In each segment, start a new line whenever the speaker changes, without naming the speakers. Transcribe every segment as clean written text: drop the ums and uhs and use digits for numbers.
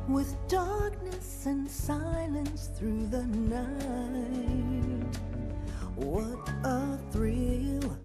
with darkness and silence through the night. What a thrill.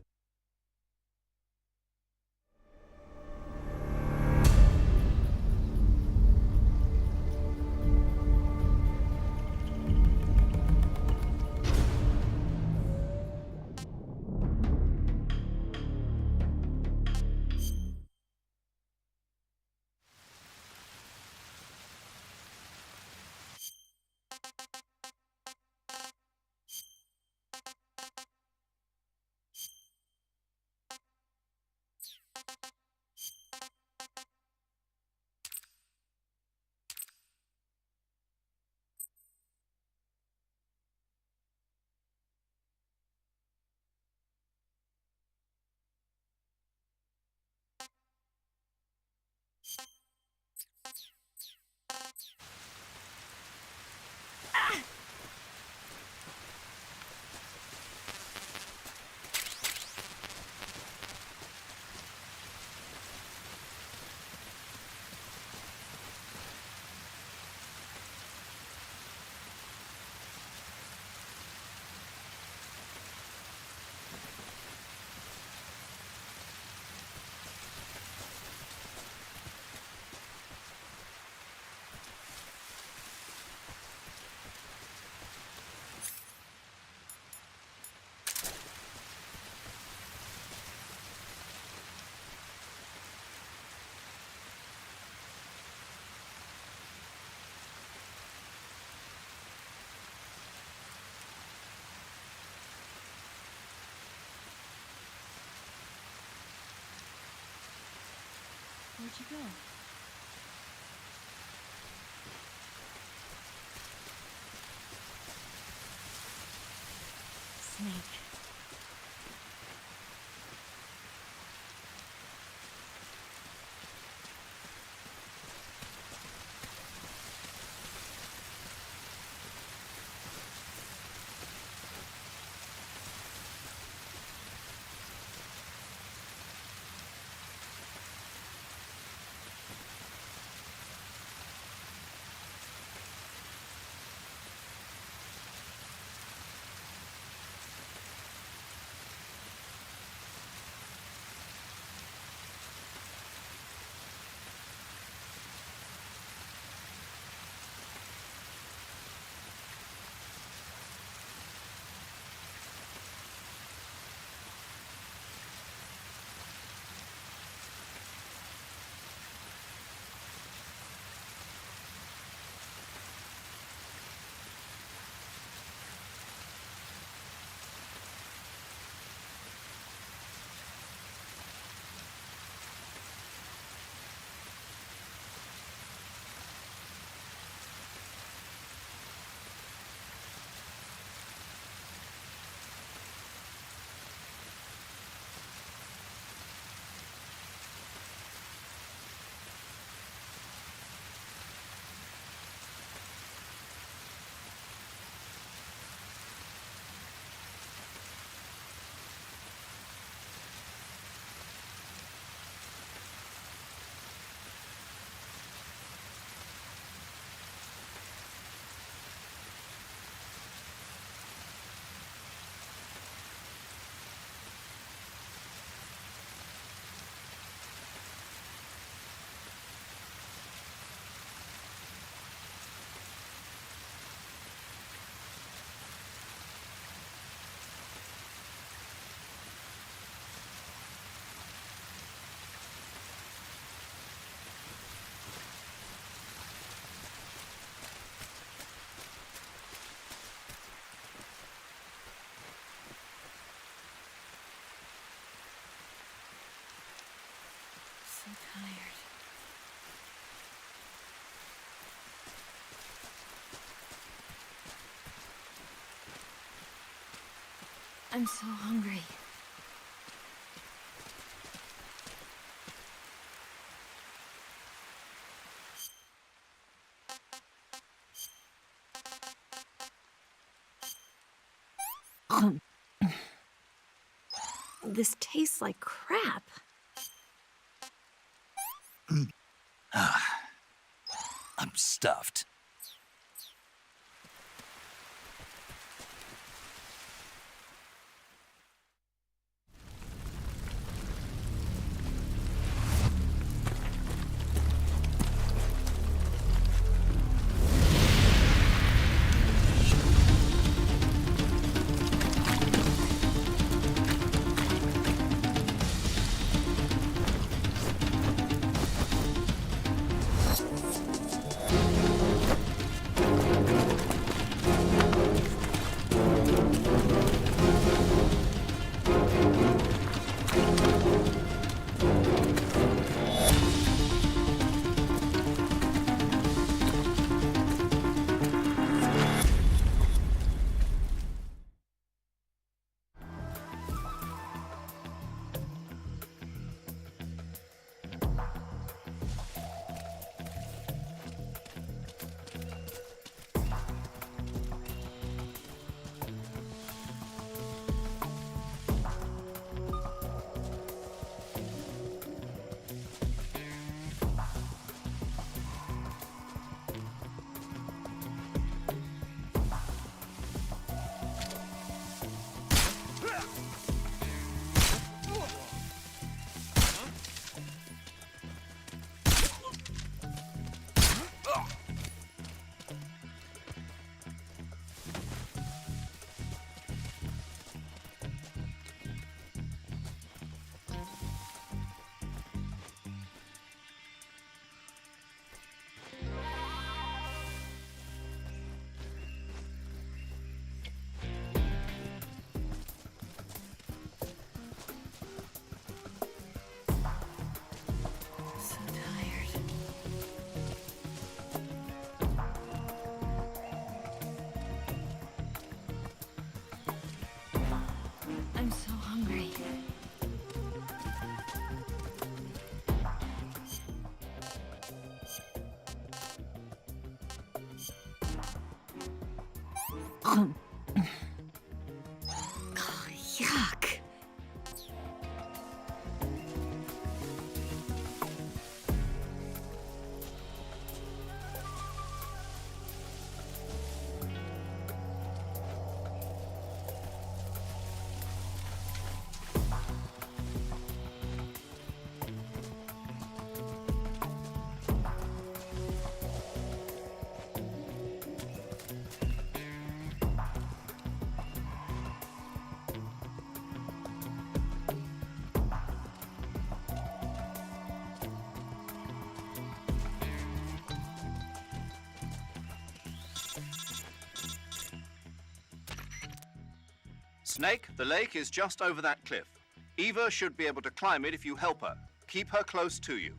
Where'd you go? Snake. So tired. I'm so hungry. This tastes like crap.
I'm stuffed.
So tired. I'm so hungry. Oh, yuck.
Snake, the lake is just over that cliff. Eva should be able to climb it if you help her. Keep her close to you.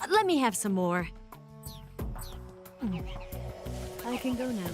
Let me have some more. I can go now.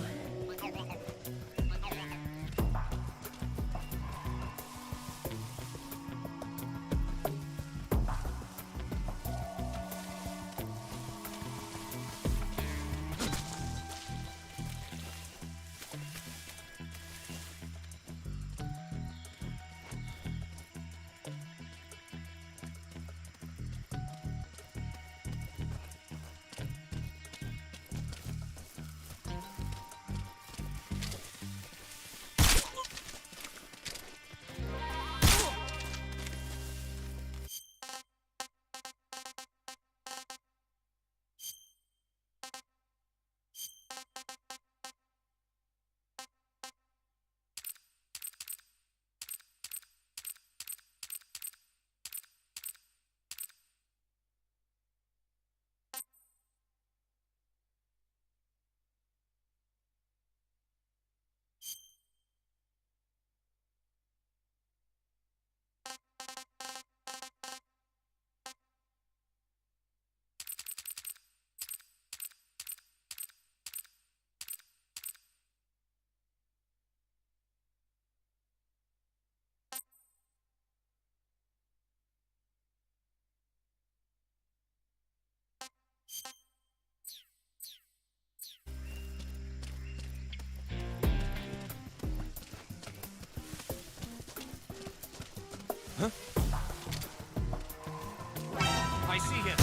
I see him.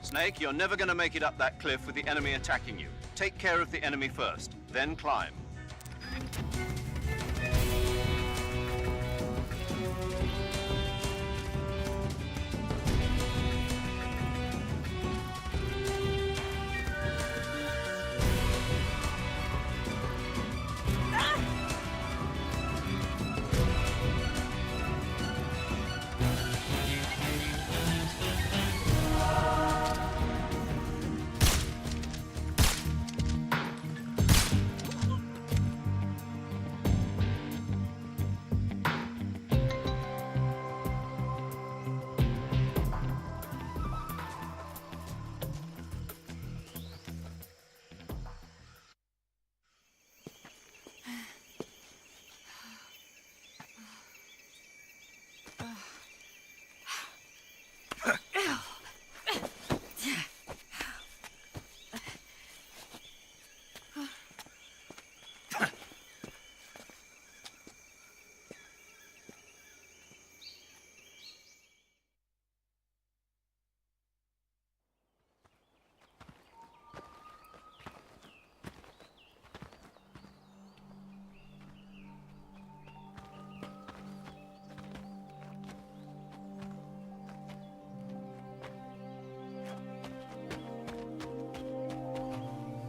Snake, you're never going to make it up that cliff with the enemy attacking you. Take care of the enemy first, then climb.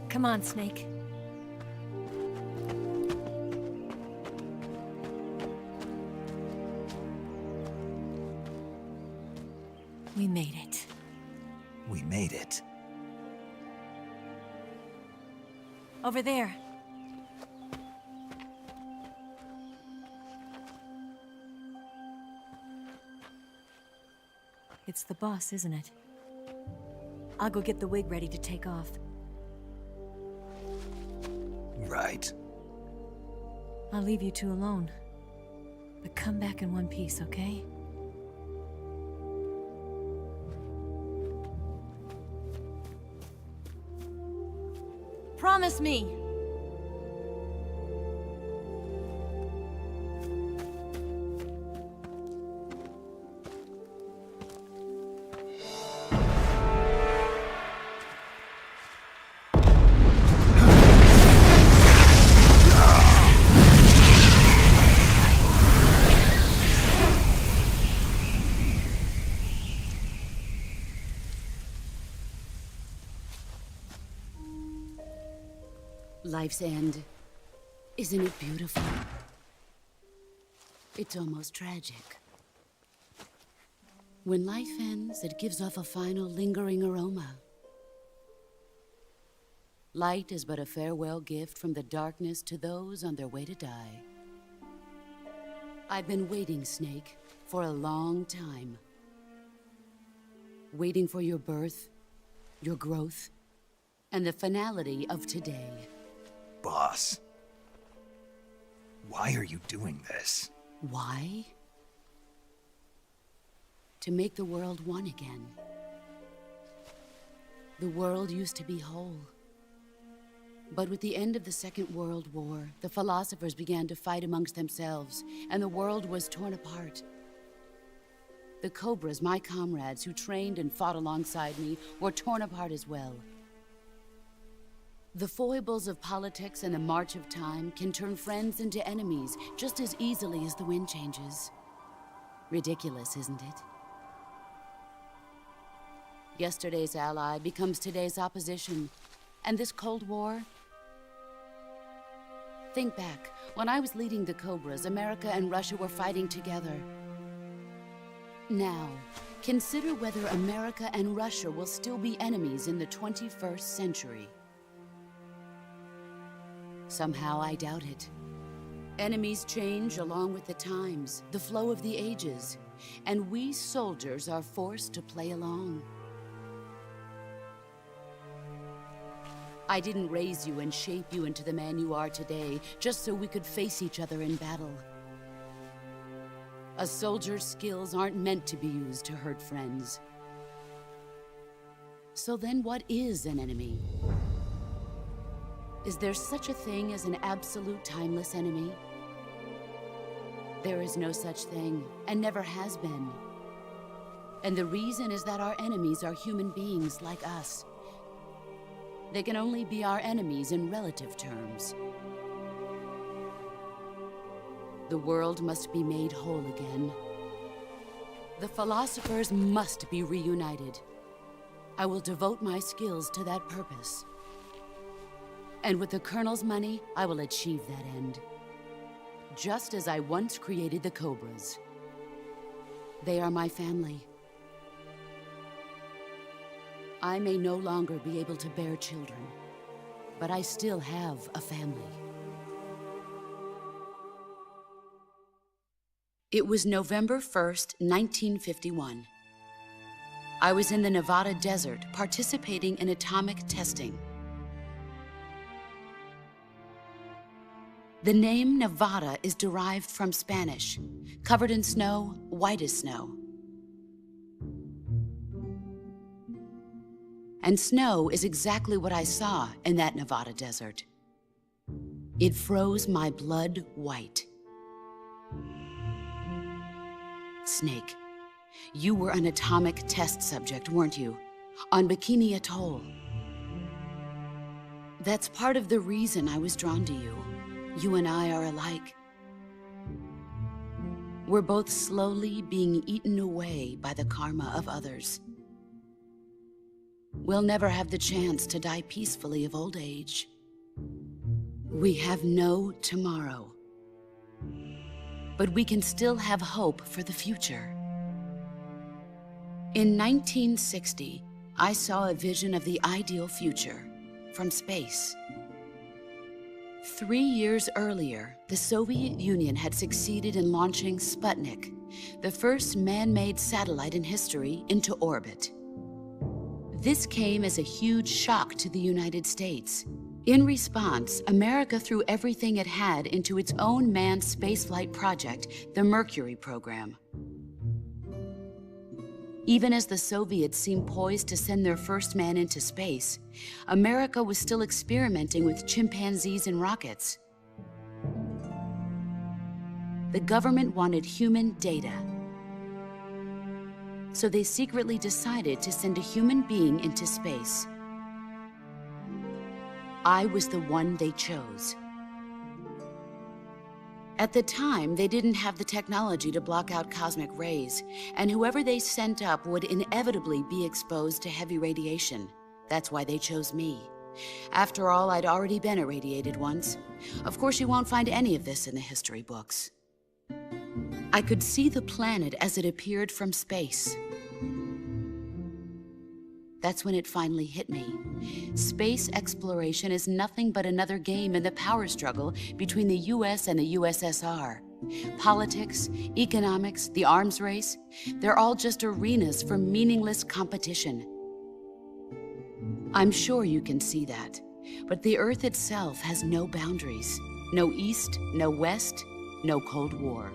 Come on, Snake. We made it.
We made it.
Over there. It's the boss, isn't it? I'll go get the wig ready to take off.
Right.
I'll leave you two alone. But come back in one piece, okay? Promise me!
Life's end. Isn't it beautiful? It's almost tragic. When life ends, it gives off a final lingering aroma. Light is but a farewell gift from the darkness to those on their way to die. I've been waiting, Snake, for a long time. Waiting for your birth, your growth, and the finality of today.
Boss. Why are you doing this?
Why? To make the world one again. The world used to be whole. But with the end of the Second World War, the philosophers began to fight amongst themselves, and the world was torn apart. The Cobras, my comrades who trained and fought alongside me, were torn apart as well. The foibles of politics and the march of time can turn friends into enemies just as easily as the wind changes. Ridiculous, isn't it? Yesterday's ally becomes today's opposition, and this Cold War. Think back. When I was leading the Cobras, America and Russia were fighting together. Now, consider whether America and Russia will still be enemies in the 21st century. Somehow I doubt it. Enemies change along with the times, the flow of the ages, and we soldiers are forced to play along. I didn't raise you and shape you into the man you are today just so we could face each other in battle. A soldier's skills aren't meant to be used to hurt friends. So then what is an enemy? Is there such a thing as an absolute timeless enemy? There is no such thing, and never has been. And the reason is that our enemies are human beings like us. They can only be our enemies in relative terms. The world must be made whole again. The philosophers must be reunited. I will devote my skills to that purpose. And with the Colonel's money, I will achieve that end. Just as I once created the Cobras. They are my family. I may no longer be able to bear children, but I still have a family. It was November 1st, 1951. I was in the Nevada desert participating in atomic testing. The name Nevada is derived from Spanish, covered in snow, white as snow. And snow is exactly what I saw in that Nevada desert. It froze my blood white. Snake, you were an atomic test subject, weren't you? On Bikini Atoll. That's part of the reason I was drawn to you. You and I are alike. We're both slowly being eaten away by the karma of others. We'll never have the chance to die peacefully of old age. We have no tomorrow. But we can still have hope for the future. In 1960, I saw a vision of the ideal future from space. 3 years earlier, the Soviet Union had succeeded in launching Sputnik, the first man-made satellite in history, into orbit. This came as a huge shock to the United States. In response, America threw everything it had into its own manned spaceflight project, the Mercury program. Even as the Soviets seemed poised to send their first man into space, America was still experimenting with chimpanzees and rockets. The government wanted human data. So they secretly decided to send a human being into space. I was the one they chose. At the time, they didn't have the technology to block out cosmic rays, and whoever they sent up would inevitably be exposed to heavy radiation. That's why they chose me. After all, I'd already been irradiated once. Of course, you won't find any of this in the history books. I could see the planet as it appeared from space. that's when it finally hit me. Space exploration is nothing but another game in the power struggle between the US and the USSR. Politics, economics, the arms race, they're all just arenas for meaningless competition. I'm sure you can see that, but the Earth itself has no boundaries. No East, no West, no Cold War.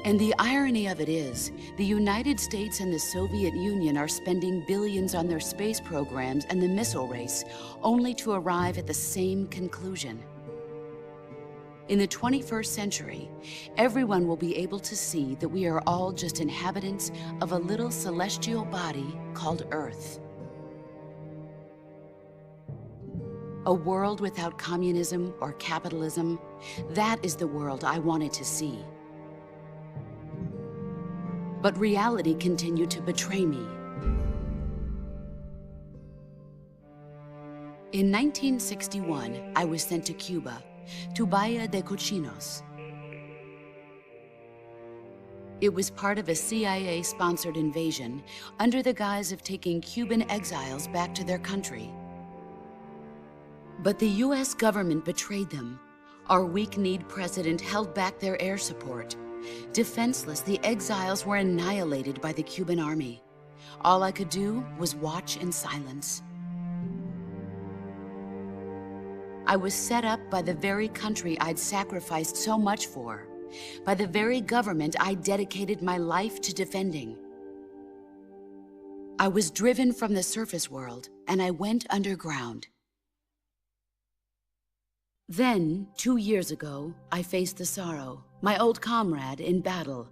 And the irony of it is, the United States and the Soviet Union are spending billions on their space programs and the missile race, only to arrive at the same conclusion. In the 21st century, everyone will be able to see that we are all just inhabitants of a little celestial body called Earth. A world without communism or capitalism, that is the world I wanted to see. But reality continued to betray me. In 1961, I was sent to Cuba, to Bahia de Cochinos. It was part of a CIA-sponsored invasion under the guise of taking Cuban exiles back to their country. But the US government betrayed them. Our weak-kneed president held back their air support. Defenseless, the exiles were annihilated by the Cuban army. All I could do was watch in silence. I was set up by the very country I'd sacrificed so much for, by the very government I dedicated my life to defending. I was driven from the surface world, and I went underground. Then, 2 years ago, I faced the Sorrow, my old comrade in battle.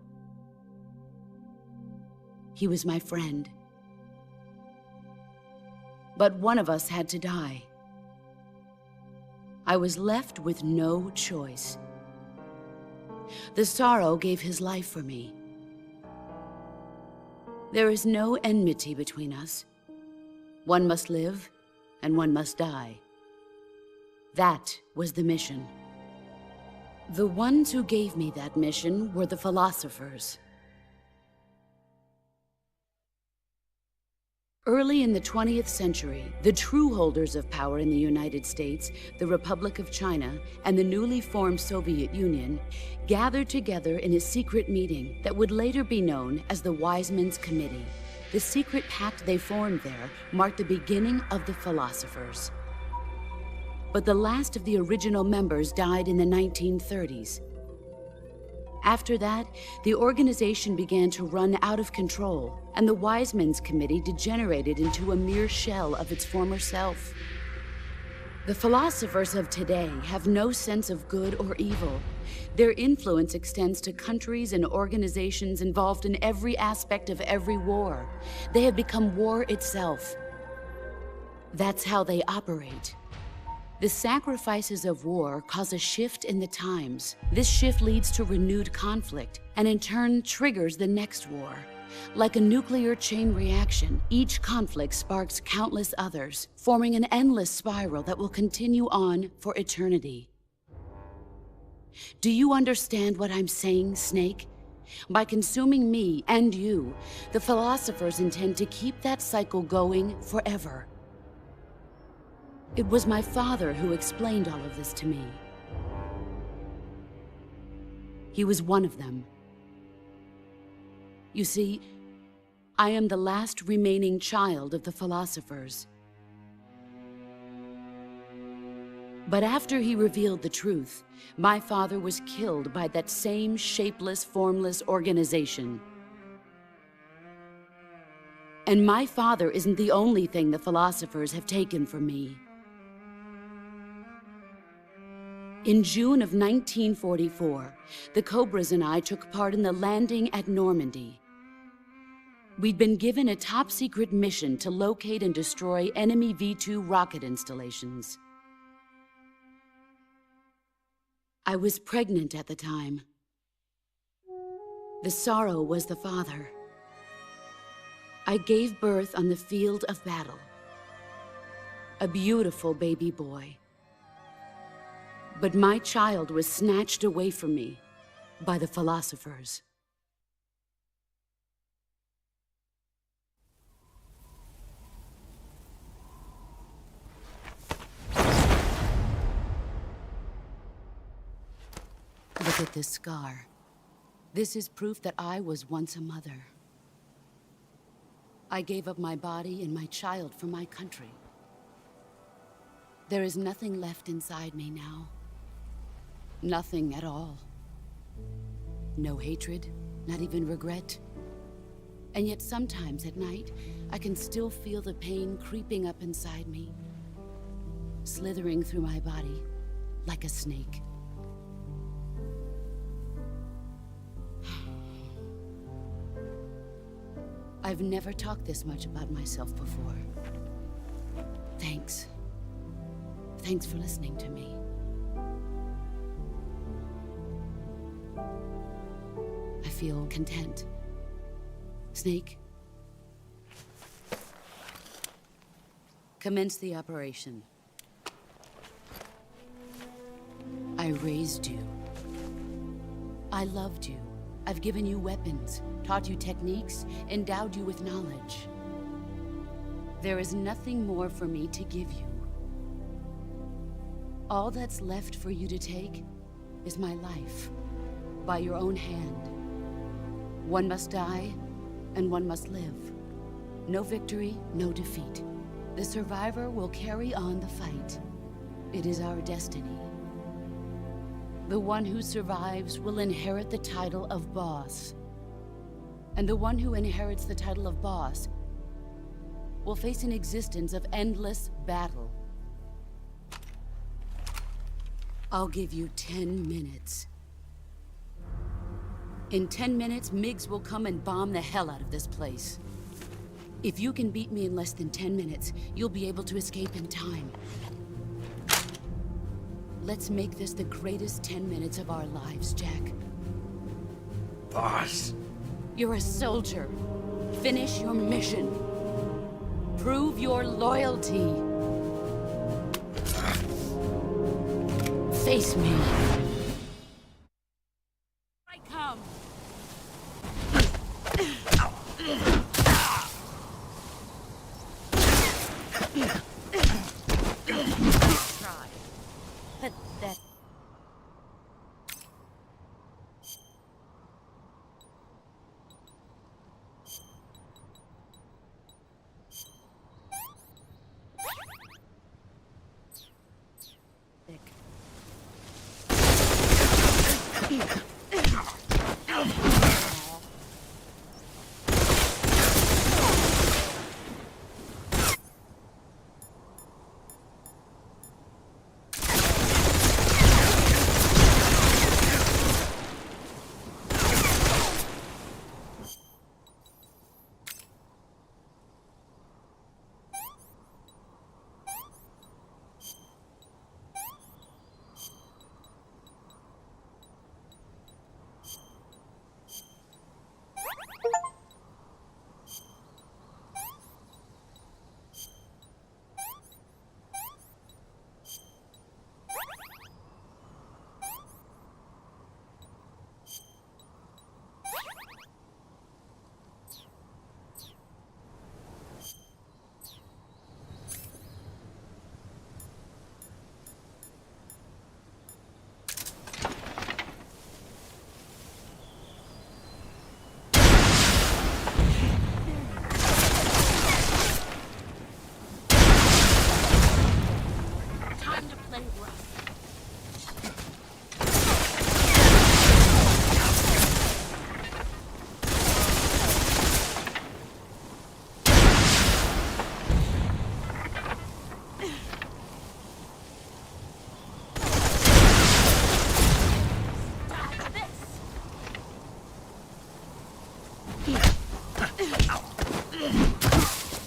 He was my friend. But one of us had to die. I was left with no choice. The Sorrow gave his life for me. There is no enmity between us. One must live, and one must die. That was the mission. The ones who gave me that mission were the philosophers. Early in the 20th century, the true holders of power in the United States, the Republic of China, and the newly formed Soviet Union gathered together in a secret meeting that would later be known as the Wiseman's Committee. The secret pact they formed there marked the beginning of the philosophers. But the last of the original members died in the 1930s. After that, the organization began to run out of control, and the Wiseman's Committee degenerated into a mere shell of its former self. The philosophers of today have no sense of good or evil. Their influence extends to countries and organizations involved in every aspect of every war. They have become war itself. That's how they operate. The sacrifices of war cause a shift in the times. This shift leads to renewed conflict, and in turn triggers the next war. Like a nuclear chain reaction, each conflict sparks countless others, forming an endless spiral that will continue on for eternity. Do you understand what I'm saying, Snake? By consuming me and you, the philosophers intend to keep that cycle going forever. It was my father who explained all of this to me. He was one of them. You see, I am the last remaining child of the philosophers. But after he revealed the truth, my father was killed by that same shapeless, formless organization. And my father isn't the only thing the philosophers have taken from me. In June of 1944, the Cobras and I took part in the landing at Normandy. We'd been given a top-secret mission to locate and destroy enemy V-2 rocket installations. I was pregnant at the time. The Sorrow was the father. I gave birth on the field of battle. A beautiful baby boy. But my child was snatched away from me by the philosophers. at this scar. This is proof that I was once a mother. I gave up my body and my child for my country. There is nothing left inside me now. Nothing at all. No hatred, not even regret. And yet sometimes at night, I can still feel the pain creeping up inside me, slithering through my body like a snake. I've never talked this much about myself before. Thanks. Thanks for listening to me. I feel content. Snake? Commence the operation. I raised you. I loved you. I've given you weapons, taught you techniques, endowed you with knowledge. There is nothing more for me to give you. All that's left for you to take is my life, by your own hand. One must die, and one must live. No victory, no defeat. The survivor will carry on the fight. It is our destiny. The one who survives will inherit the title of boss. And the one who inherits the title of boss will face an existence of endless battle. I'll give you 10 minutes. In 10 minutes, MiGs will come and bomb the hell out of this place. If you can beat me in less than 10 minutes, you'll be able to escape in time. Let's make this the greatest 10 minutes of our lives, Jack.
Boss.
You're a soldier. Finish your mission. Prove your loyalty. Face me. I come. Try. But that...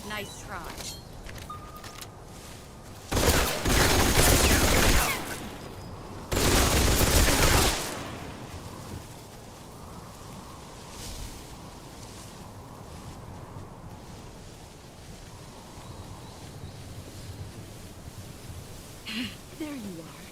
Nice try. There you are.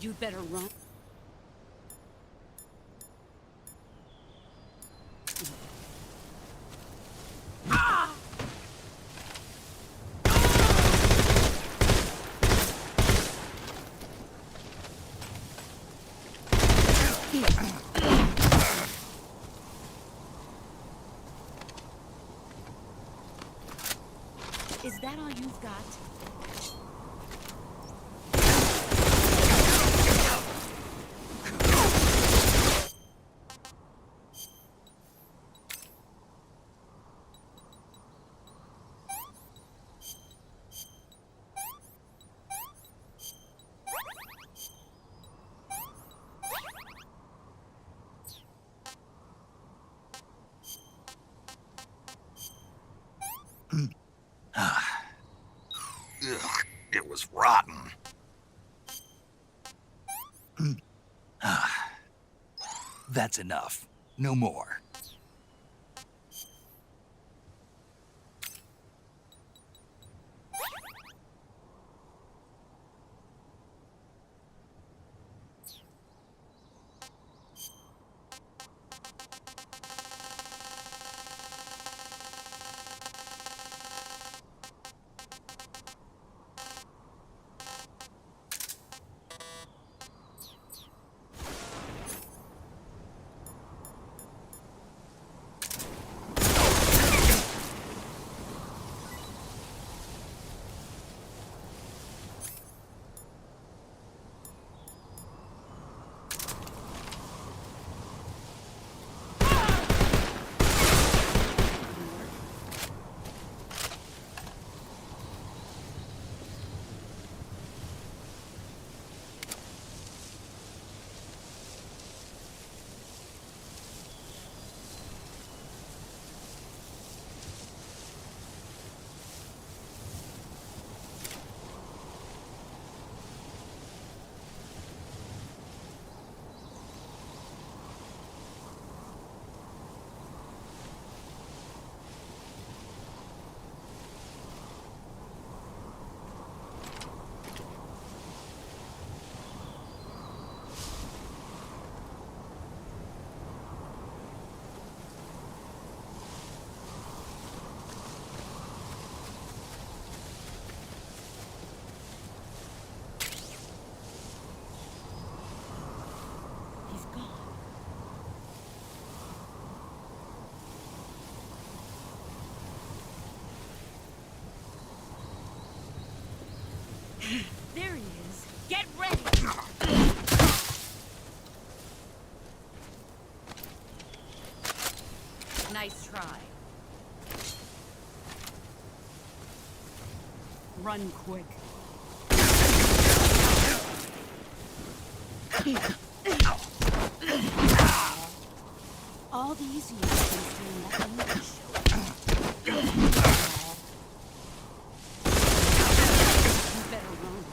You'd better run. Is that all you've got?
Ugh, it was rotten. That's enough. No more.
There he is. Get ready! Nice try. Run quick. All these years since doing that movie show. You better run.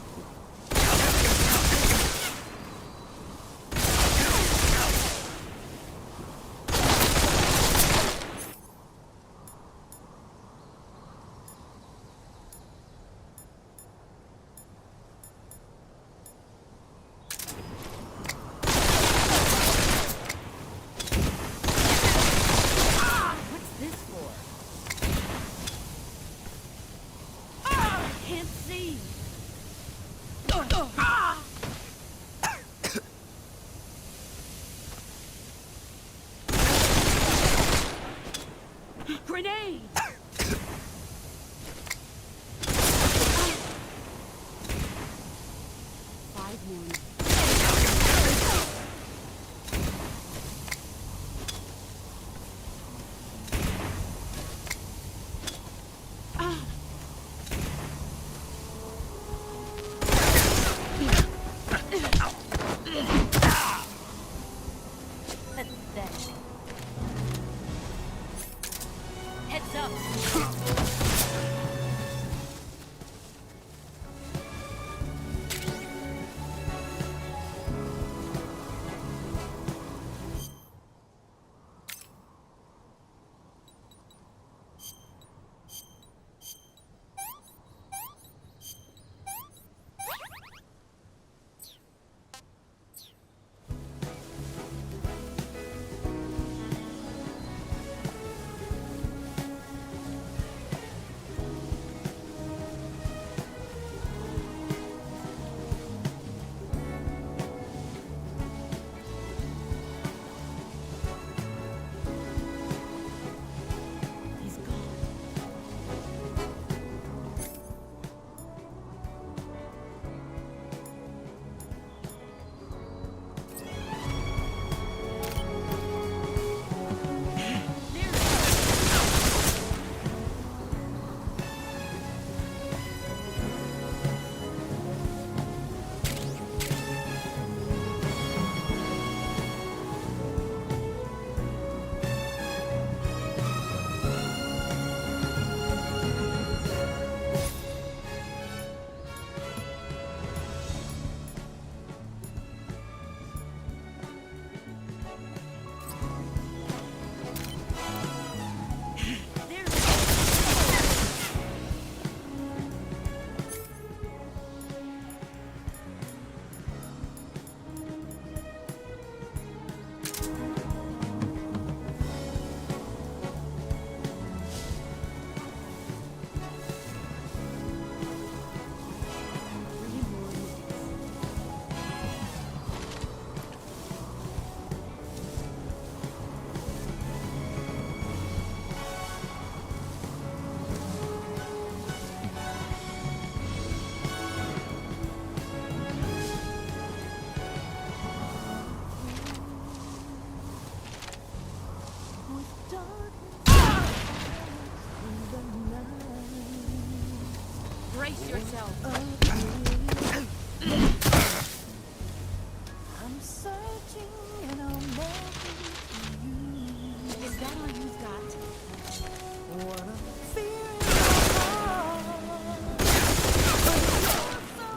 Can't see. Grenade! 5 more. Pathetic. Heads up!
Brace yourself.
I'm searching and I'm looking for you.
Is that all you've got?
What I'm feeling but you're so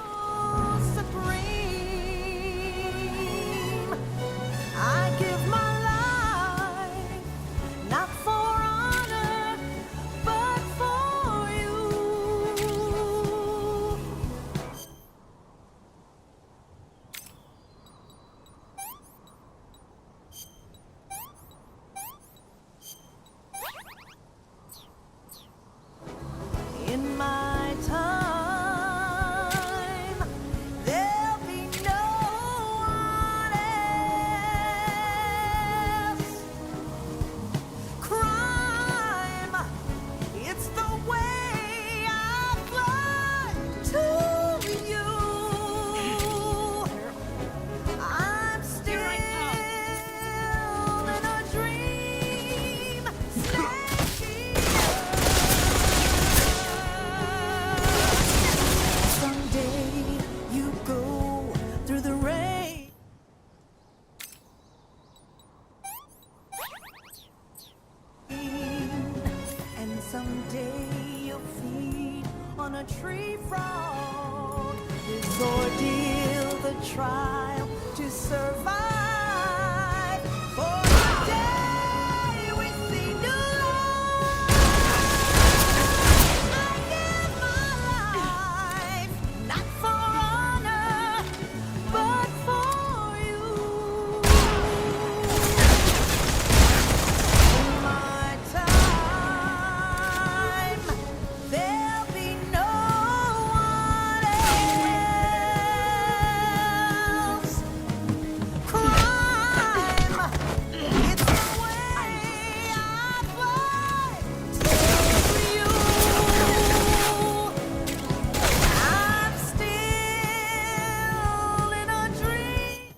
supreme. I give my life not for honor, but for you. In my time, there'll be no one else. Crime, it's the way I fly to you. I'm still in a dream. Someday you go through the rain. And someday you'll feed on a tree frog. This ordeal, the trial to survive. For today we see new life. I give my life, not for honor, but for you. In my time, there'll be no one else. Crime, it's the way I fly to you. I'm still in a dream.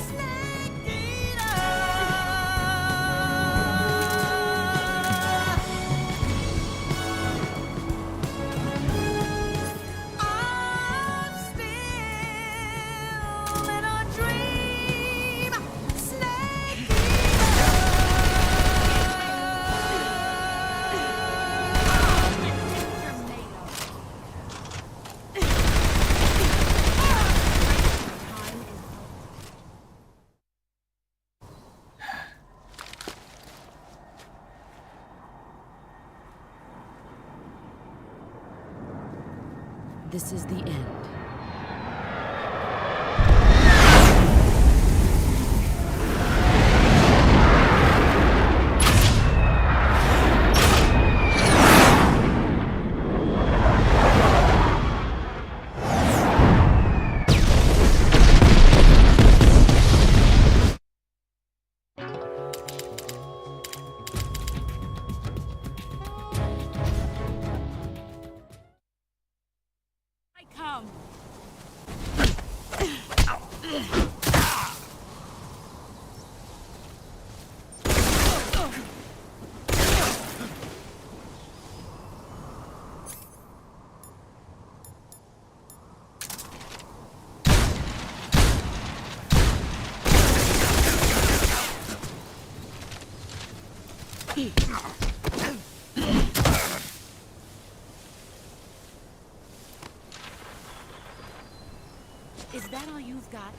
Snake eater. I'm still in a dream. Snake
This is the end.
I come. Is that all you've got?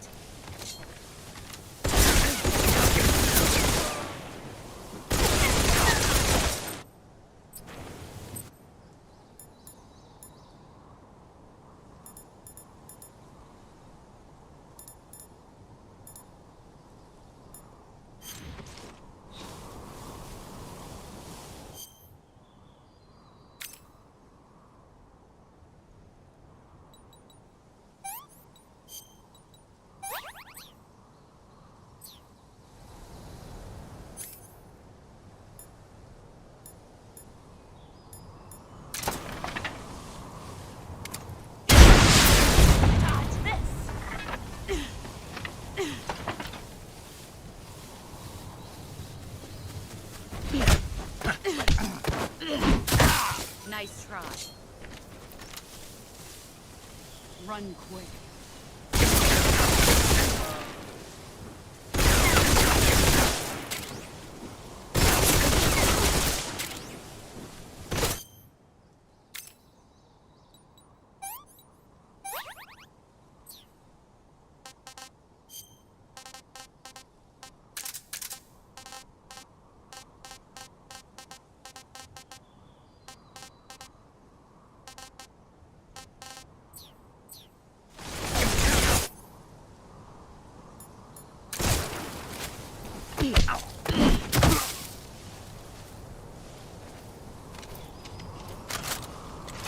Run quick.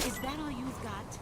Is that all you've got?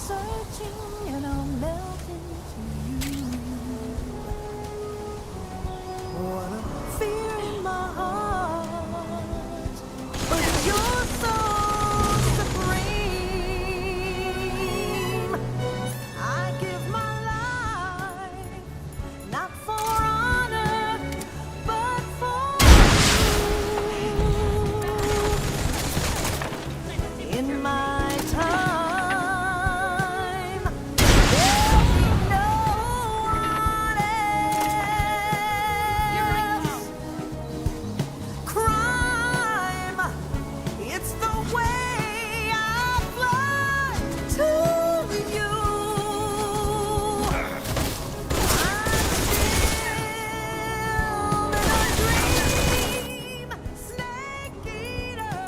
searching and I'll melt into you. What a fear in my heart, but you're so supreme. I give my life, not for honor, but for you. In my time, there'll be no one else. Crime, it's the way I fly to you. I'm still in a dream, snake eater.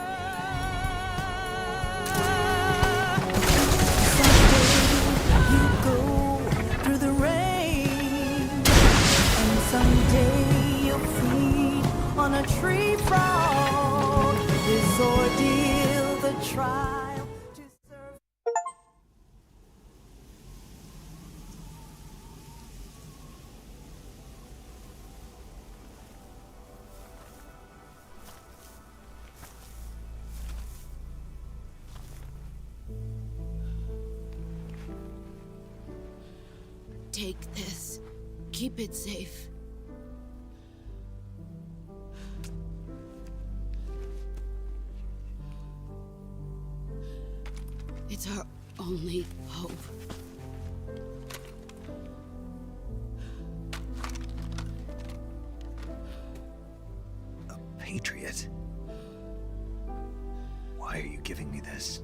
Someday you go through the rain, and someday you'll feed on a tree frog. This ordeal, the trial to serve.
Take this. Keep it safe. It's our only hope.
A patriot? Why are you giving me this?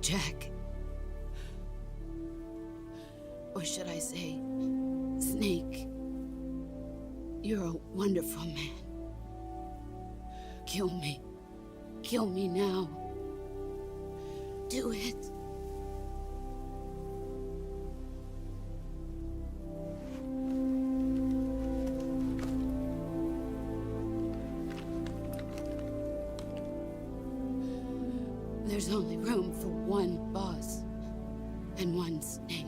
Jack. Or should I say, Snake. You're a wonderful man. Kill me. Kill me now. Do it. There's only room for one boss and one snake.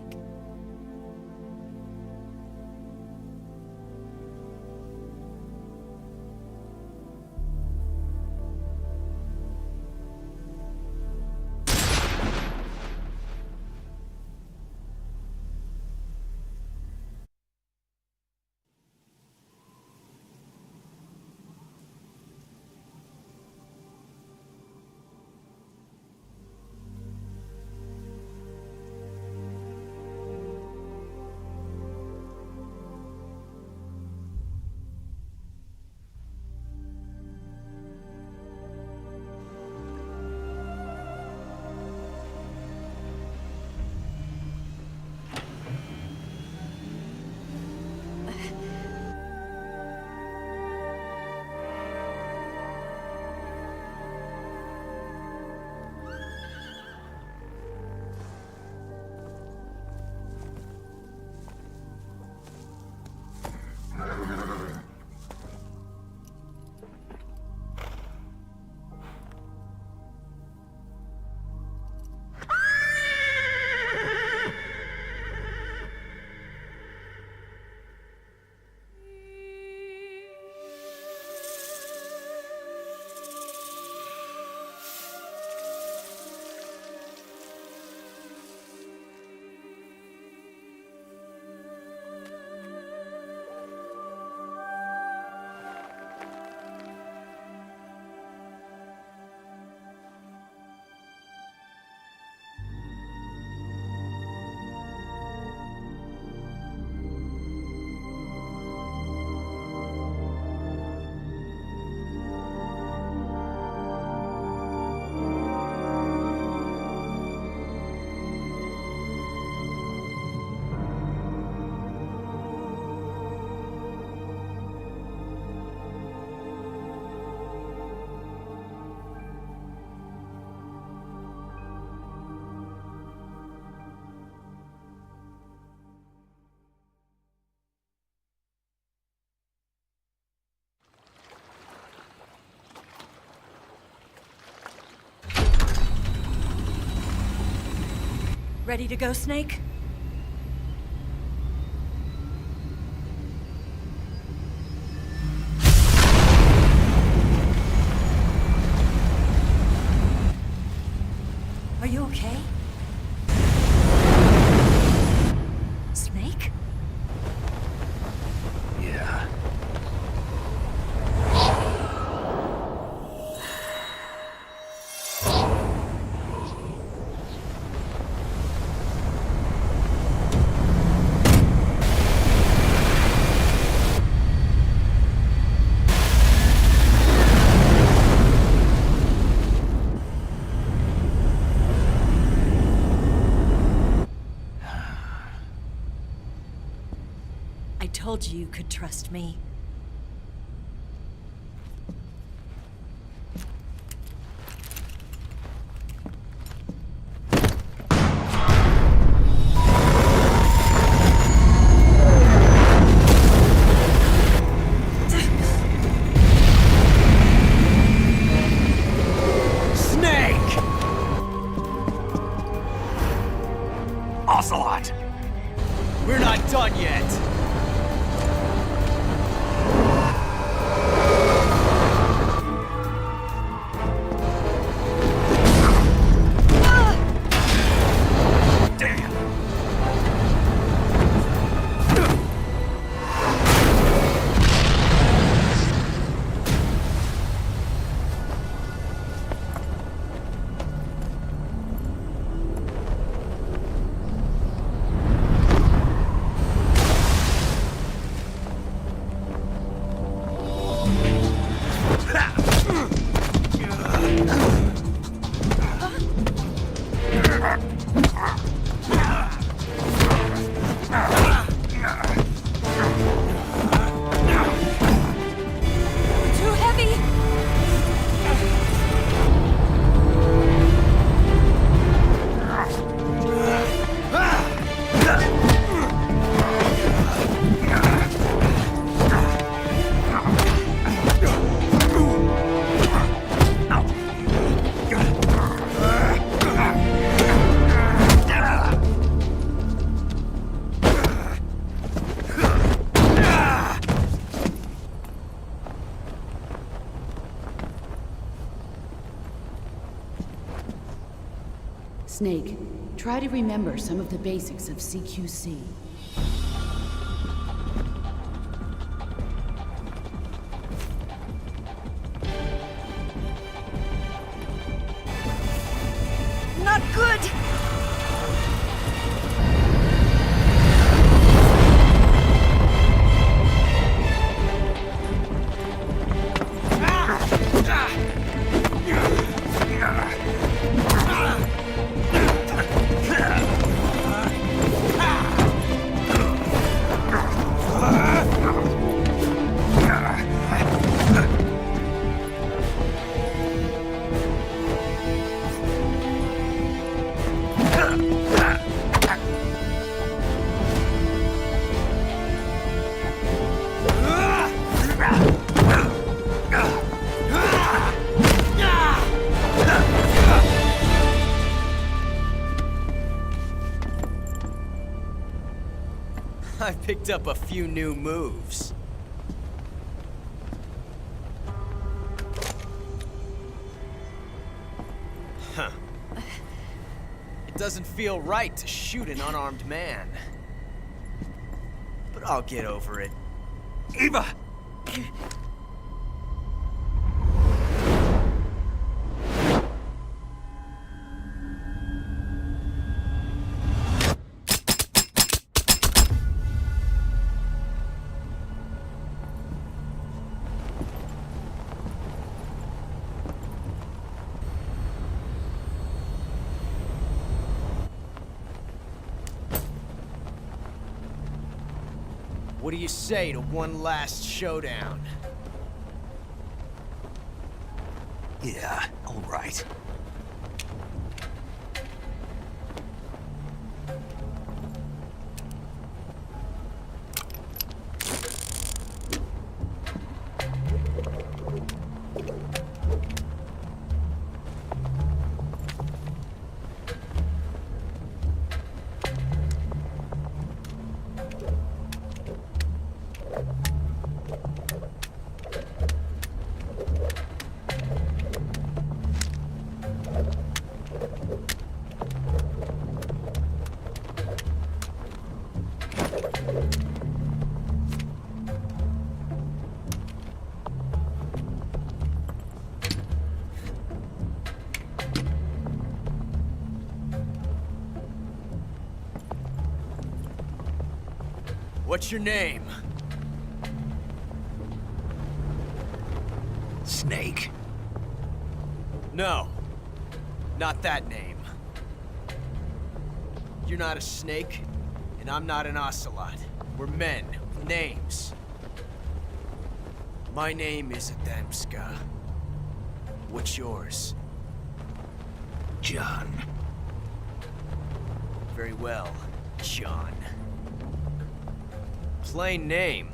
Ready to go, Snake? Are you okay? Snake?
Yeah.
I told you you could trust me.
Snake! Ocelot!
We're not done yet.
Damn!
Too heavy!
Snake, try to remember some of the basics of CQC.
Not good!
I picked up a few new moves. Huh. It doesn't feel right to shoot an unarmed man. But I'll get over it.
Eva!
What do you say to one last showdown?
Yeah, all right.
What's your name?
Snake.
No. Not that name. You're not a snake, and I'm not an ocelot. We're men with names. My name is Adamska. What's yours?
John.
Very well, John. Plain name.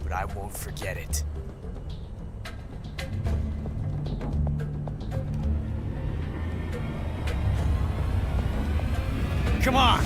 But I won't forget it. Come on!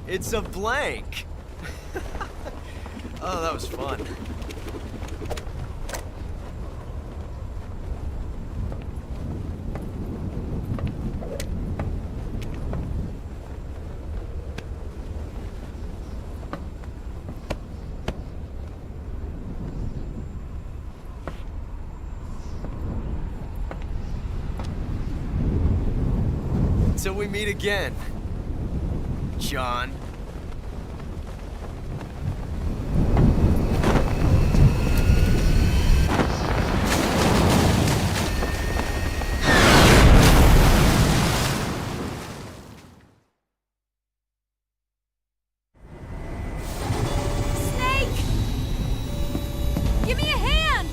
It's a blank. Oh, that was fun. Until we meet again, John.
Snake! Give me a hand!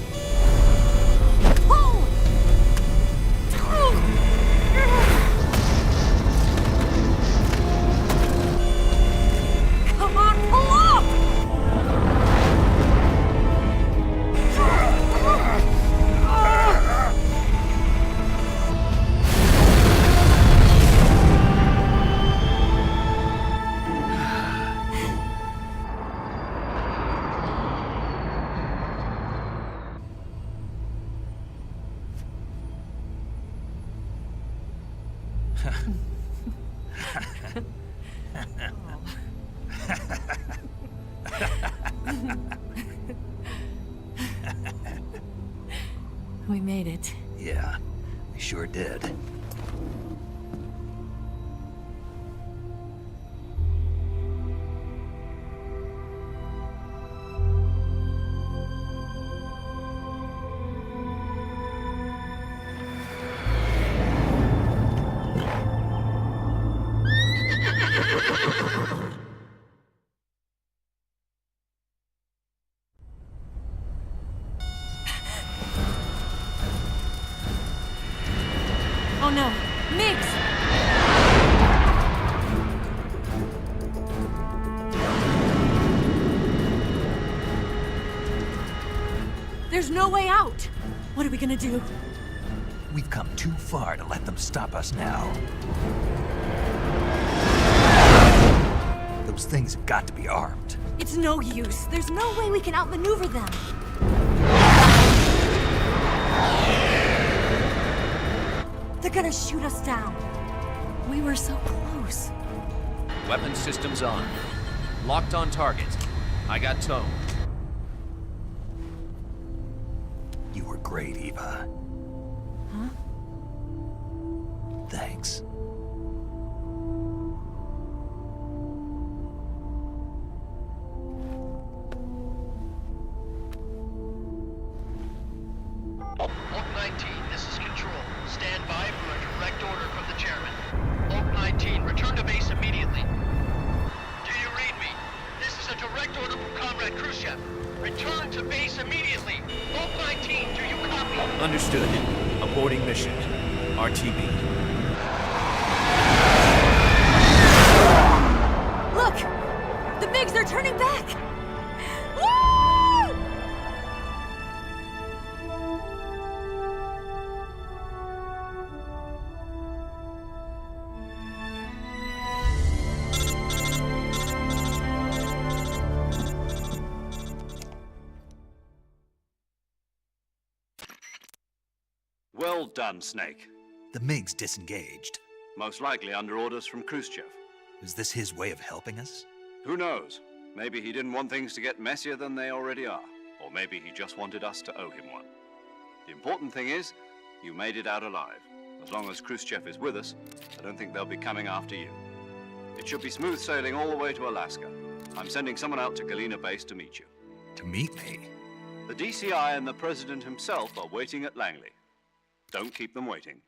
Pull! Come on, pull up! We made it.
Yeah, we sure did.
Oh no, Miggs! There's no way out! What are we gonna do?
We've come too far to let them stop us now. Those things have got to be armed.
It's no use. There's no way we can outmaneuver them. They're gonna shoot us down. We were so close.
Weapon systems on. Locked on target. I got towed.
You were great, Eva.
Huh?
Thanks.
to base immediately. Bulk 19, do you copy?
Understood. Aborting mission. RTB.
Look! The MiGs, they're turning back! Woo!
Well done, Snake.
The MiGs disengaged.
Most likely under orders from Khrushchev.
Is this his way of helping us?
Who knows? Maybe he didn't want things to get messier than they already are. Or maybe he just wanted us to owe him one. The important thing is, you made it out alive. As long as Khrushchev is with us, I don't think they'll be coming after you. It should be smooth sailing all the way to Alaska. I'm sending someone out to Galena Base to meet you.
To meet me?
The DCI and the President himself are waiting at Langley. Don't keep them waiting.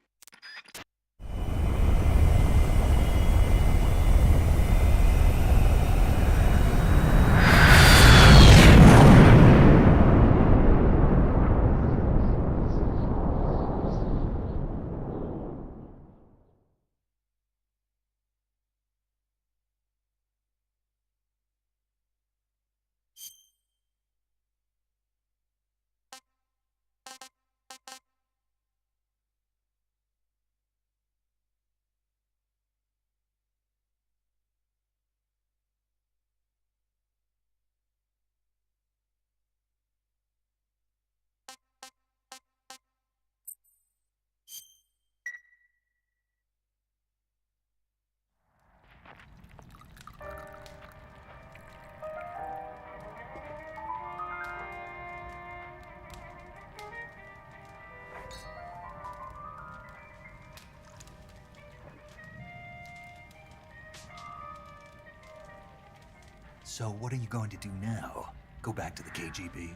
So what are you going to do now? Go back to the KGB?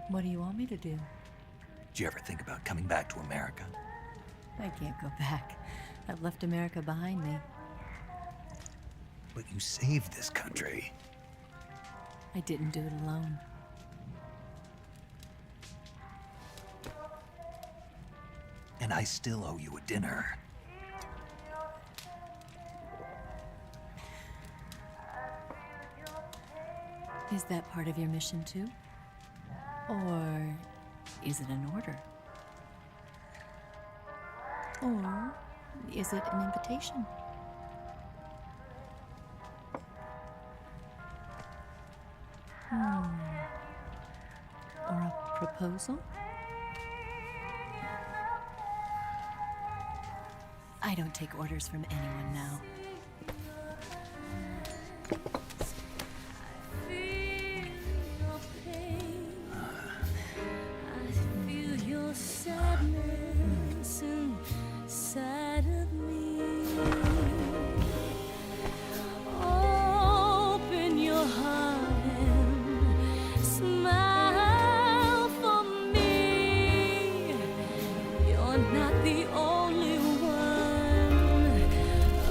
What do you want me to do?
Did you ever think about coming back to America?
I can't go back. I've left America behind me.
But you saved this country.
I didn't do it alone.
And I still owe you a dinner.
Is that part of your mission too? Or is it an order? Or is it an invitation? Or a proposal? I don't take orders from anyone now.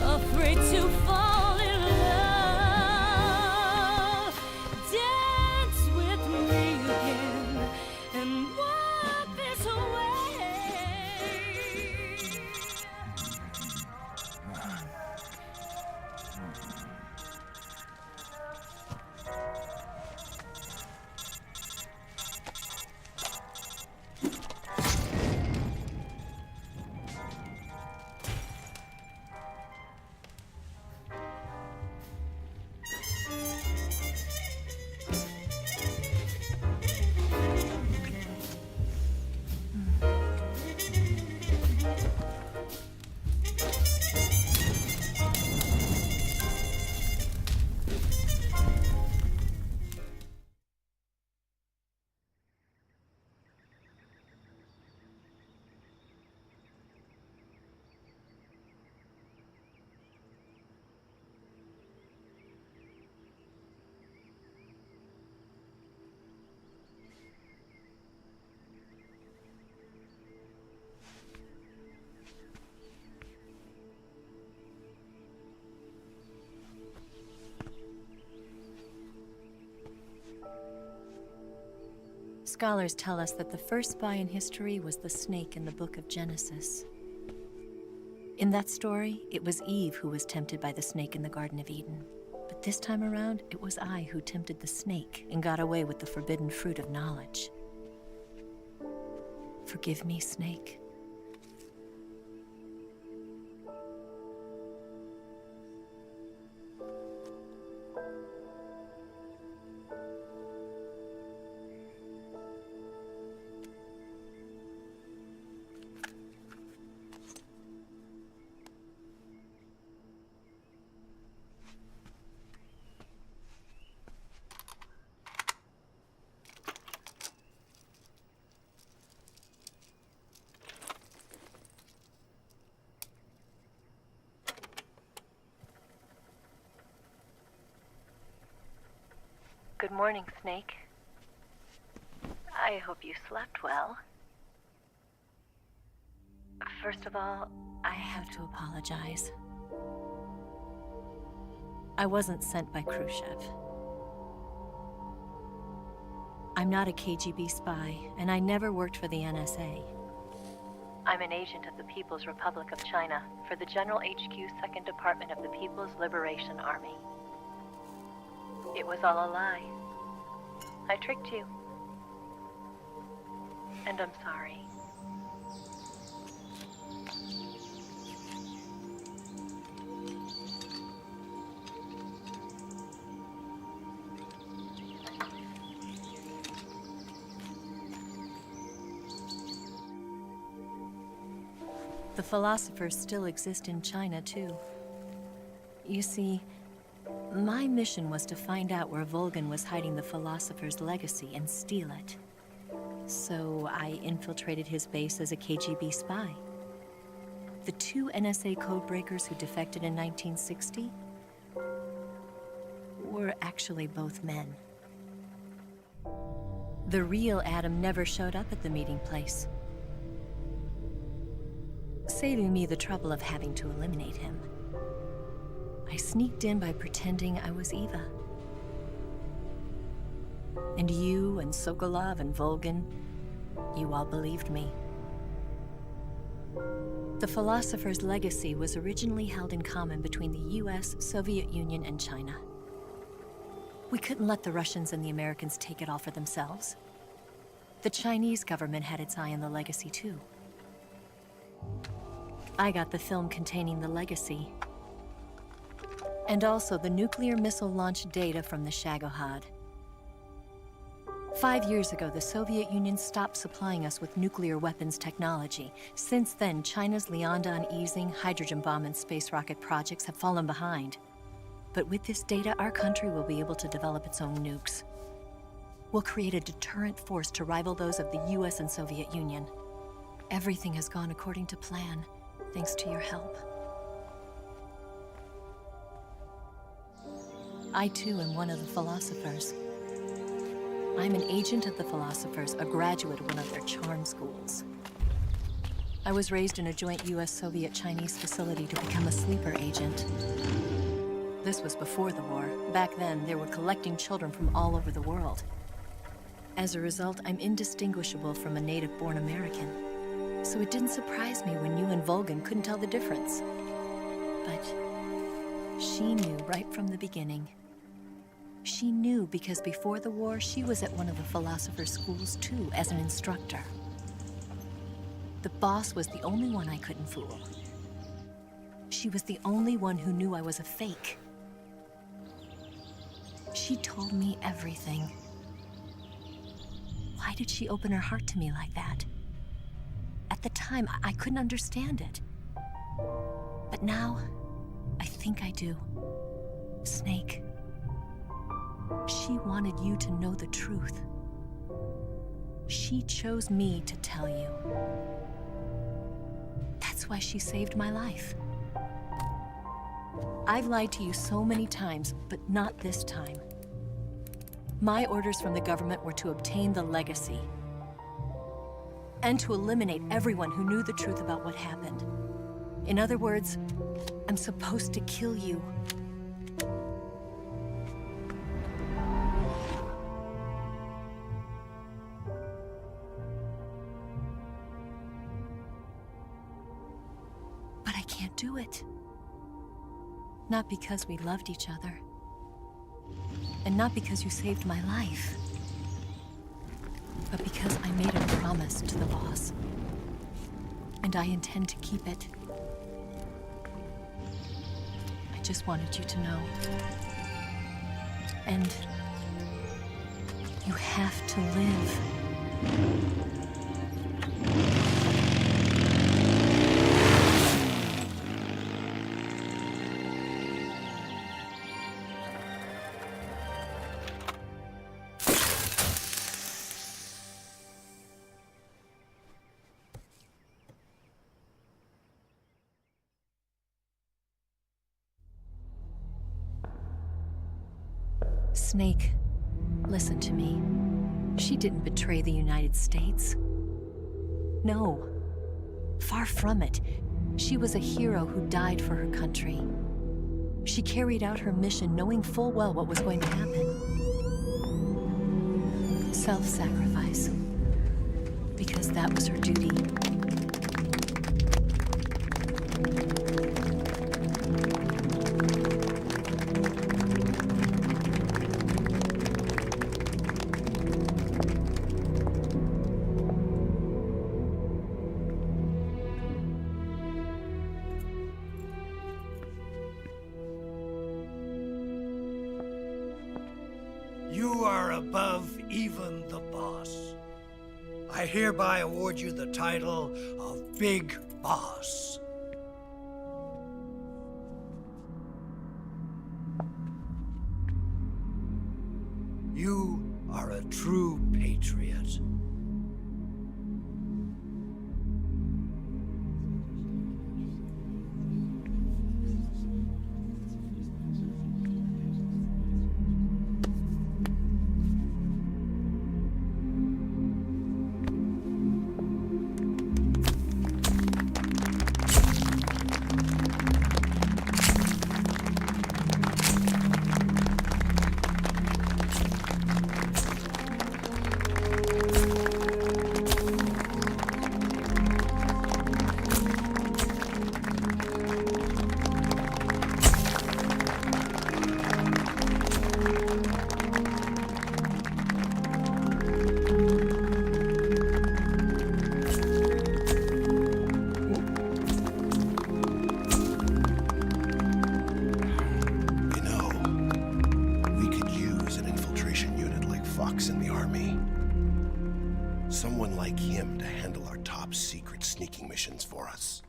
Afraid to fall in love.
Scholars tell us that the first spy in history was the snake in the book of Genesis. In that story, it was Eve who was tempted by the snake in the Garden of Eden. But this time around, it was I who tempted the snake and got away with the forbidden fruit of knowledge. Forgive me, Snake.
Good morning, Snake. I hope you slept well. First of all,
I have to apologize. I wasn't sent by Khrushchev. I'm not a KGB spy, and I never worked for the NSA.
I'm an agent of the People's Republic of China for the General HQ 2nd Department of the People's Liberation Army. It was all a lie. I tricked you. And I'm sorry.
The philosophers still exist in China, too. You see, my mission was to find out where Volgin was hiding the philosopher's legacy and steal it. So I infiltrated his base as a KGB spy. The 2 NSA codebreakers who defected in 1960 were actually both men. The real Adam never showed up at the meeting place, saving me the trouble of having to eliminate him. I sneaked in by pretending I was Eva. And you and Sokolov and Volgin, you all believed me. The philosopher's legacy was originally held in common between the US, Soviet Union, and China. We couldn't let the Russians and the Americans take it all for themselves. The Chinese government had its eye on the legacy, too. I got the film containing the legacy, and also the nuclear missile launch data from the Shagohod. 5 years ago, the Soviet Union stopped supplying us with nuclear weapons technology. Since then, China's Liaodong easing, hydrogen bomb, and space rocket projects have fallen behind. But with this data, our country will be able to develop its own nukes. We'll create a deterrent force to rival those of the US and Soviet Union. Everything has gone according to plan, thanks to your help. I, too, am one of the philosophers. I'm an agent of the philosophers, a graduate of one of their charm schools. I was raised in a joint US-Soviet-Chinese facility to become a sleeper agent. This was before the war. Back then, they were collecting children from all over the world. As a result, I'm indistinguishable from a native-born American. So it didn't surprise me when you and Volgin couldn't tell the difference. But she knew right from the beginning. She knew because before the war, she was at one of the philosopher's schools too, as an instructor. The boss was the only one I couldn't fool. She was the only one who knew I was a fake. She told me everything. Why did she open her heart to me like that? At the time, I couldn't understand it. But now, I think I do. Snake. She wanted you to know the truth. She chose me to tell you. That's why she saved my life. I've lied to you so many times, but not this time. My orders from the government were to obtain the legacy and to eliminate everyone who knew the truth about what happened. In other words, I'm supposed to kill you. Not because we loved each other. And not because you saved my life. But because I made a promise to the boss. And I intend to keep it. I just wanted you to know. And you have to live. Snake, listen to me. She didn't betray the United States. No. Far from it. She was a hero who died for her country. She carried out her mission knowing full well what was going to happen. Self-sacrifice. Because that was her duty.
You are above even the boss. I hereby award you the title of Big Boss. You are a true patriot.
In the Army. Someone like him to handle our top secret sneaking missions for us.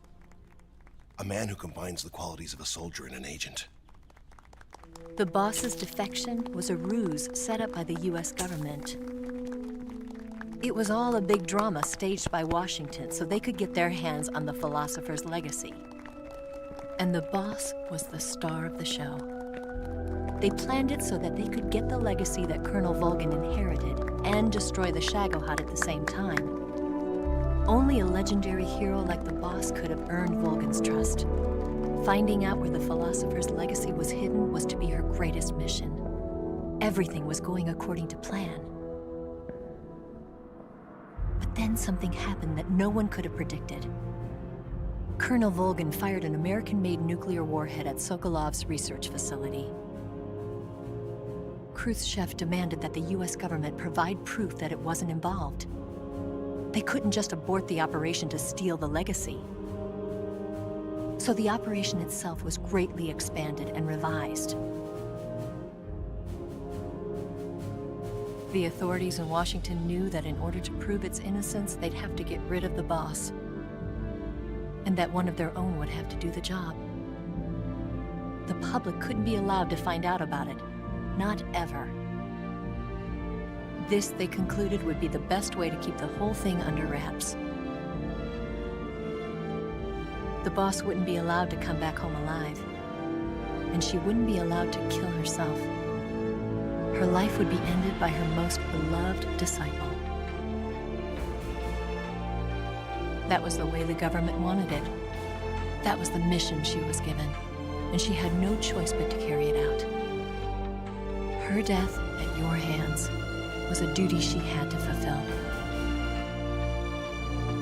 A man who combines the qualities of a soldier and an agent.
The boss's defection was a ruse set up by the US government. It was all a big drama staged by Washington so they could get their hands on the philosopher's legacy. And the boss was the star of the show. They planned it so that they could get the legacy that Colonel Volgin inherited and destroy the Shagohod at the same time. Only a legendary hero like the boss could have earned Volgin's trust. Finding out where the philosopher's legacy was hidden was to be her greatest mission. Everything was going according to plan. But then something happened that no one could have predicted. Colonel Volgin fired an American-made nuclear warhead at Sokolov's research facility. Khrushchev demanded that the US government provide proof that it wasn't involved. They couldn't just abort the operation to steal the legacy. So the operation itself was greatly expanded and revised. The authorities in Washington knew that in order to prove its innocence, they'd have to get rid of the boss. And that one of their own would have to do the job. The public couldn't be allowed to find out about it. Not ever. This, they concluded, would be the best way to keep the whole thing under wraps. The boss wouldn't be allowed to come back home alive. And she wouldn't be allowed to kill herself. Her life would be ended by her most beloved disciple. That was the way the government wanted it. That was the mission she was given. And she had no choice but to carry it out. Her death at your hands was a duty she had to fulfill.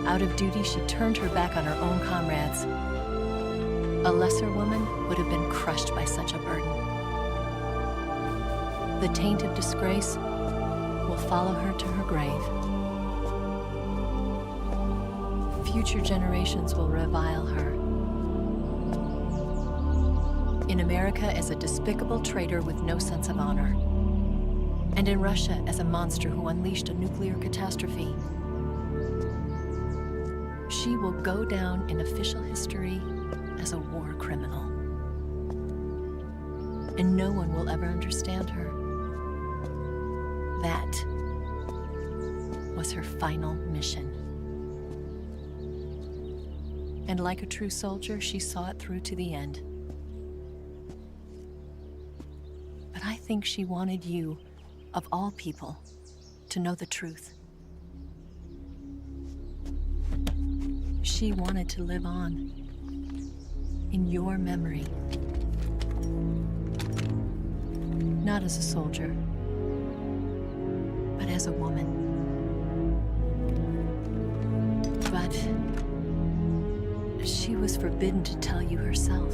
Out of duty, she turned her back on her own comrades. A lesser woman would have been crushed by such a burden. The taint of disgrace will follow her to her grave. Future generations will revile her. In America as a despicable traitor with no sense of honor. And in Russia as a monster who unleashed a nuclear catastrophe. She will go down in official history as a war criminal. And no one will ever understand her. That was her final mission. And like a true soldier, she saw it through to the end. But I think she wanted you, of all people, to know the truth. She wanted to live on in your memory. Not as a soldier, but as a woman. But she was forbidden to tell you herself.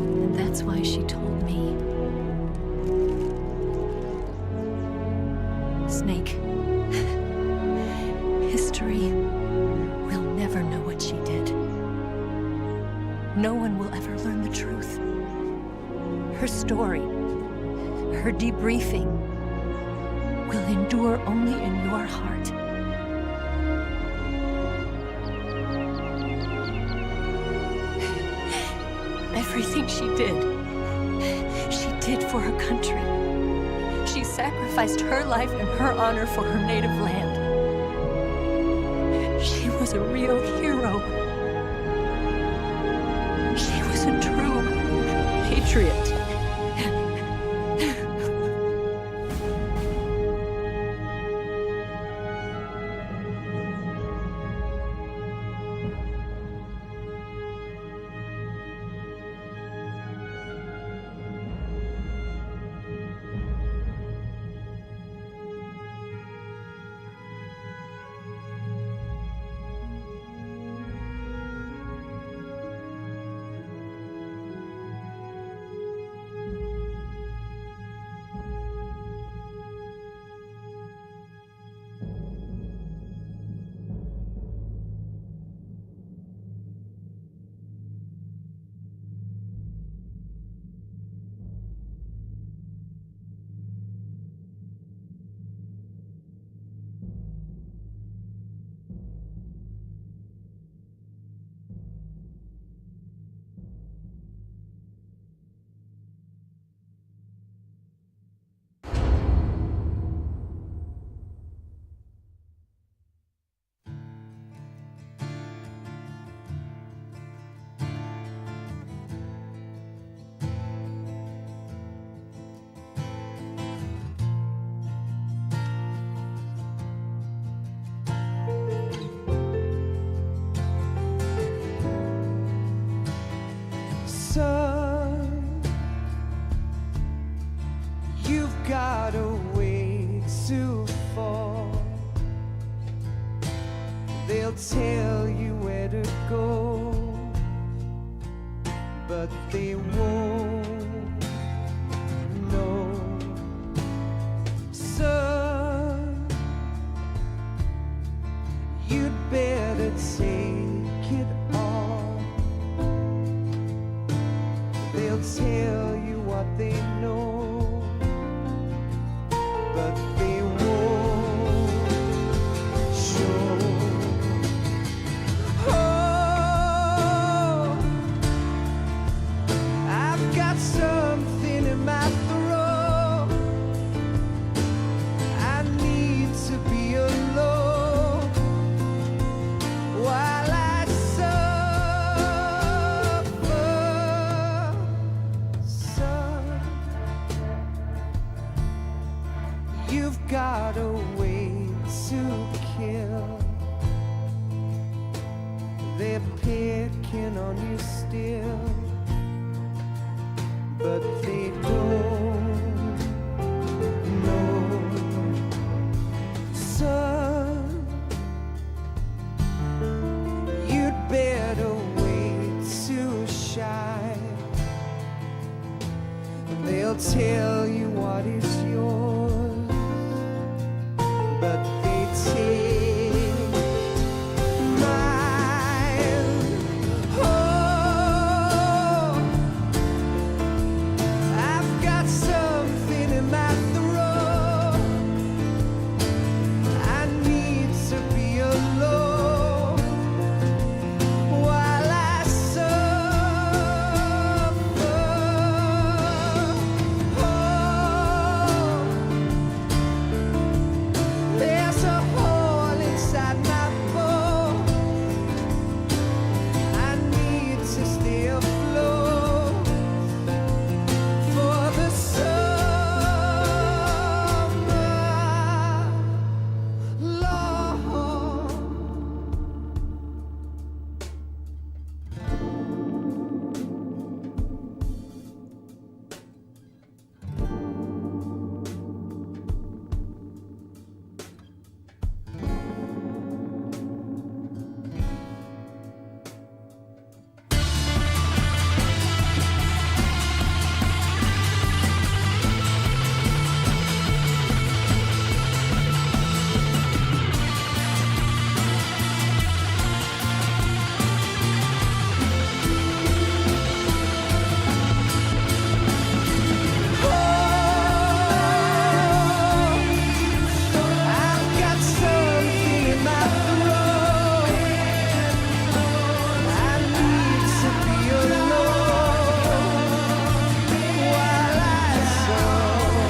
And that's why she told me. Snake, history will never know what she did. No one will ever learn the truth. Her story, her debriefing, will endure only in your heart. Everything she did for her country. She sacrificed her life and her honor for her native land. She was a real hero. She was a true patriot.
got a way to fall. They'll tell you where to go, but they won't know. Son, you'd better take it on. They'll tell you what they know, but they won't show. Oh, I've got something in my throat. I need to be alone while I suffer. Son, you've got a way to kill. They're picking on you still, but they don't know. Son, you'd better wait. They'll tell you what is yours, but they take mine. Oh, I've got something in my throat. I need to be alone while I suffer. Oh, there's a hole inside my bones. I need to stay afloat for the summer, Lord. I've got something in my throat. I need to be alone while I suffer.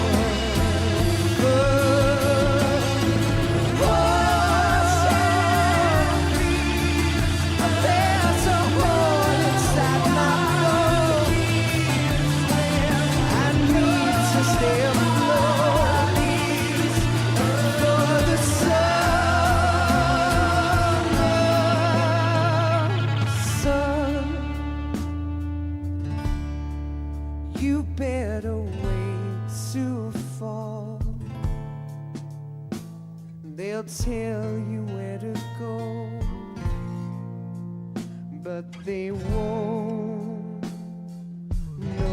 There's a hole inside my bones. I need to stay afloat for the summer. Son, you better wait to fall. They'll tell you where to go, but they won't know.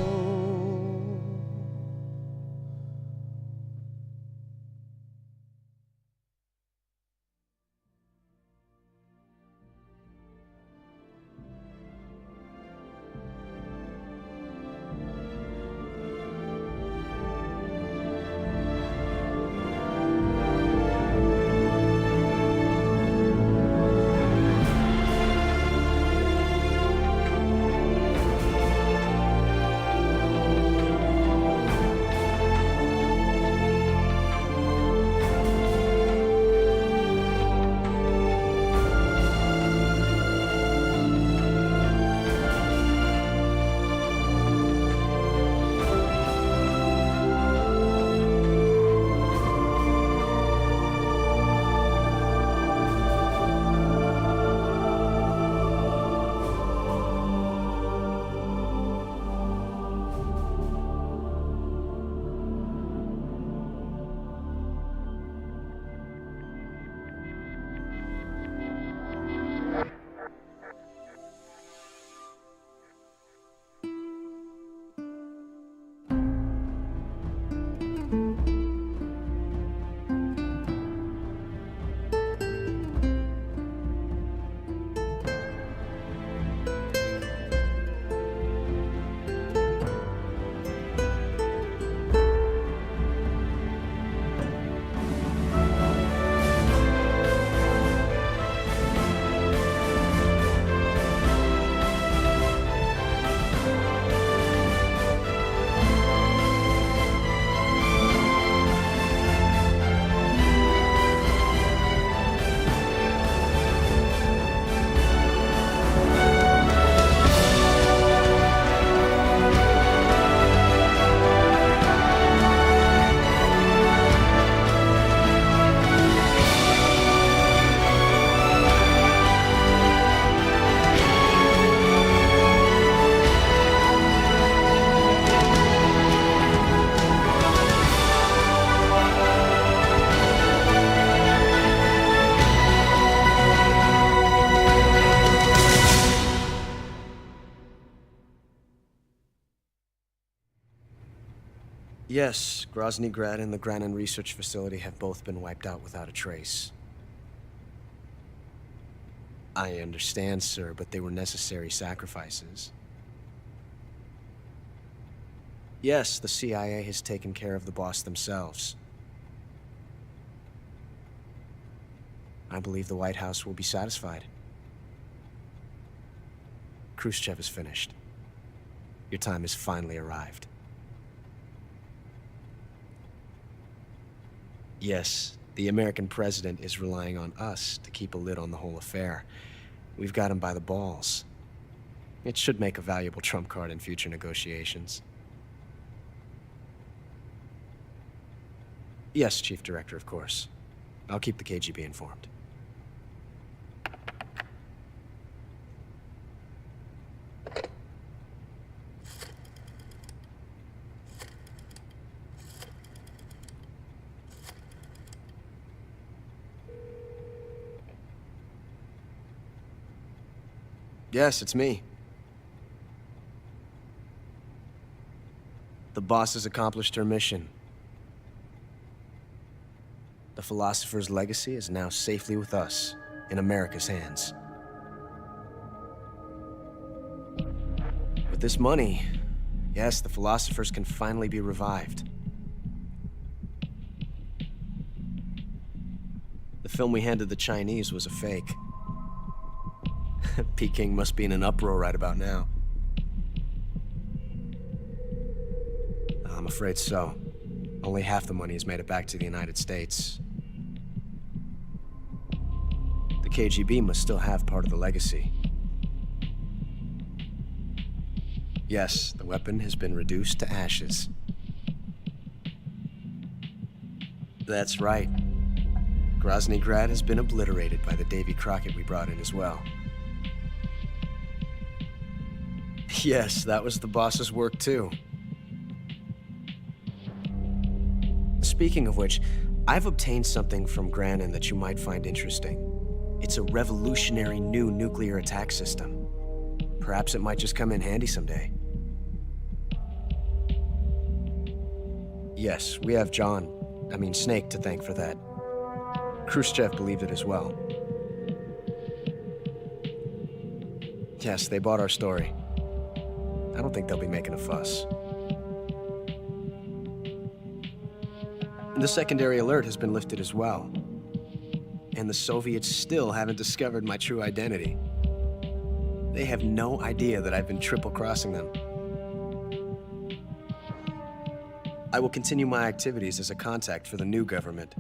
Yes, Grozny Grad and the Granin Research Facility have both been wiped out without a trace. I understand, sir, but they were necessary sacrifices. Yes, the CIA has taken care of the boss themselves. I believe the White House will be satisfied. Khrushchev is finished. Your time has finally arrived. Yes, the American president is relying on us to keep a lid on the whole affair. We've got him by the balls. It should make a valuable trump card in future negotiations. Yes, Chief Director, of course. I'll keep the KGB informed. Yes, it's me. The boss has accomplished her mission. The philosopher's legacy is now safely with us, in America's hands. With this money, yes, the philosophers can finally be revived. The film we handed the Chinese was a fake. Peking must be in an uproar right about now. I'm afraid so. Only half the money has made it back to the United States. The KGB must still have part of the legacy. Yes, the weapon has been reduced to ashes. That's right. Grozny Grad has been obliterated by the Davy Crockett we brought in as well. Yes, that was the boss's work too. Speaking of which, I've obtained something from Granin that you might find interesting. It's a revolutionary new nuclear attack system. Perhaps it might just come in handy someday. Yes, we have Snake to thank for that. Khrushchev believed it as well. Yes, they bought our story. I don't think they'll be making a fuss. The secondary alert has been lifted as well. And the Soviets still haven't discovered my true identity. They have no idea that I've been triple-crossing them. I will continue my activities as a contact for the new government.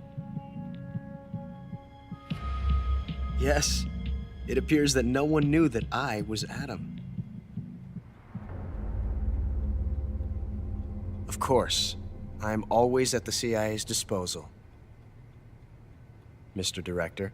Yes, it appears that no one knew that I was Adam. Of course, I am always at the CIA's disposal, Mr. Director.